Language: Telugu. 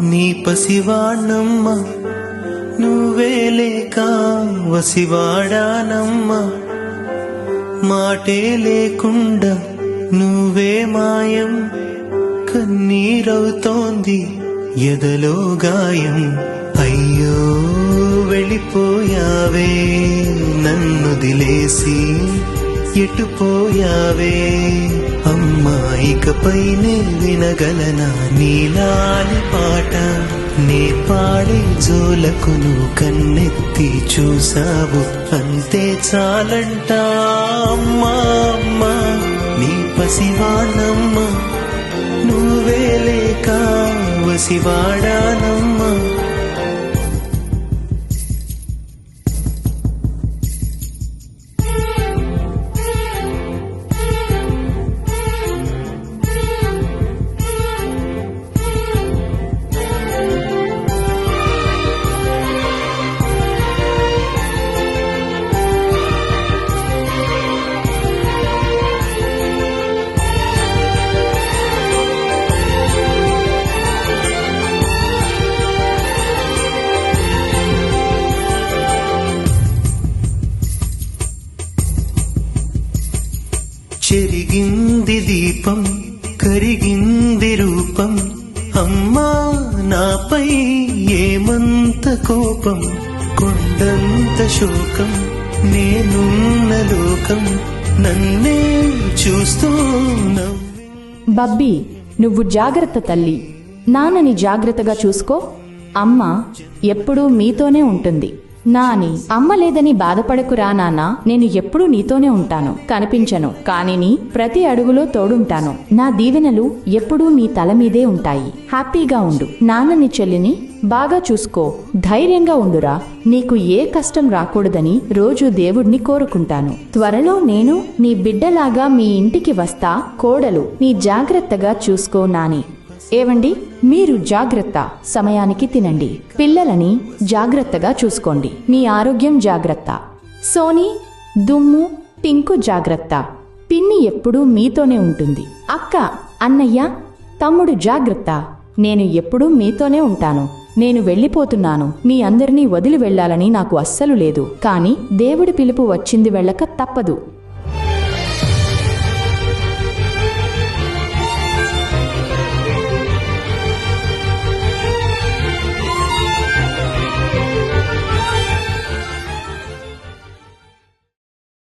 నీ పసివాణమ్మ నువ్వే లేక వసివాడానమ్మ మాటే లేకుండా నువ్వే మాయం కన్నీరవుతోంది ఎదలో గాయం అయ్యో వెళ్ళిపోయావే నన్ను దిలేసి ఎటుపోయావే అమ్మా ఇకపైనే వినగలనా నీలాలి పాట నే పాడే జోలకు నువ్వు కన్నెత్తి చూసావు అంతే చాలంట అమ్మా అమ్మా నీ పసివానమ్మ నువ్వే లేక వసివాడానమ్మా చెరిగింది దీపం కరిగింది రూపం అమ్మా నాపై ఏమంత కోపం కొండంత శోకం నేనున్న లోకం నన్నే చూస్తూ బబ్బీ నువ్వు జాగ్రత్త తల్లి నాన్నని జాగ్రత్తగా చూసుకో అమ్మ ఎప్పుడూ మీతోనే ఉంటుంది నాని అమ్మ లేదని బాధపడకురా నాన్న నేను ఎప్పుడూ నీతోనే ఉంటాను కనిపించను కానీ నీ ప్రతి అడుగులో తోడుంటాను నా దీవెనలు ఎప్పుడూ నీ తల మీదే ఉంటాయి హ్యాపీగా ఉండు నాన్నని చెల్లిని బాగా చూసుకో ధైర్యంగా ఉండురా నీకు ఏ కష్టం రాకూడదని రోజు దేవుణ్ణి కోరుకుంటాను త్వరలో నేను నీ బిడ్డలాగా మీ ఇంటికి వస్తా కోడలు నీ జాగ్రత్తగా చూసుకో నాని ఏవండి మీరు జాగ్రత్త సమయానికి తినండి పిల్లలని జాగ్రత్తగా చూసుకోండి మీ ఆరోగ్యం జాగ్రత్త సోనీ దుమ్ము టింకు జాగ్రత్త పిన్ని ఎప్పుడూ మీతోనే ఉంటుంది అక్క అన్నయ్య తమ్ముడు జాగ్రత్త నేను ఎప్పుడూ మీతోనే ఉంటాను నేను వెళ్ళిపోతున్నాను మీ అందరినీ వదిలి వెళ్ళాలని నాకు అస్సలు లేదు కానీ దేవుడి పిలుపు వచ్చింది వెళ్ళక తప్పదు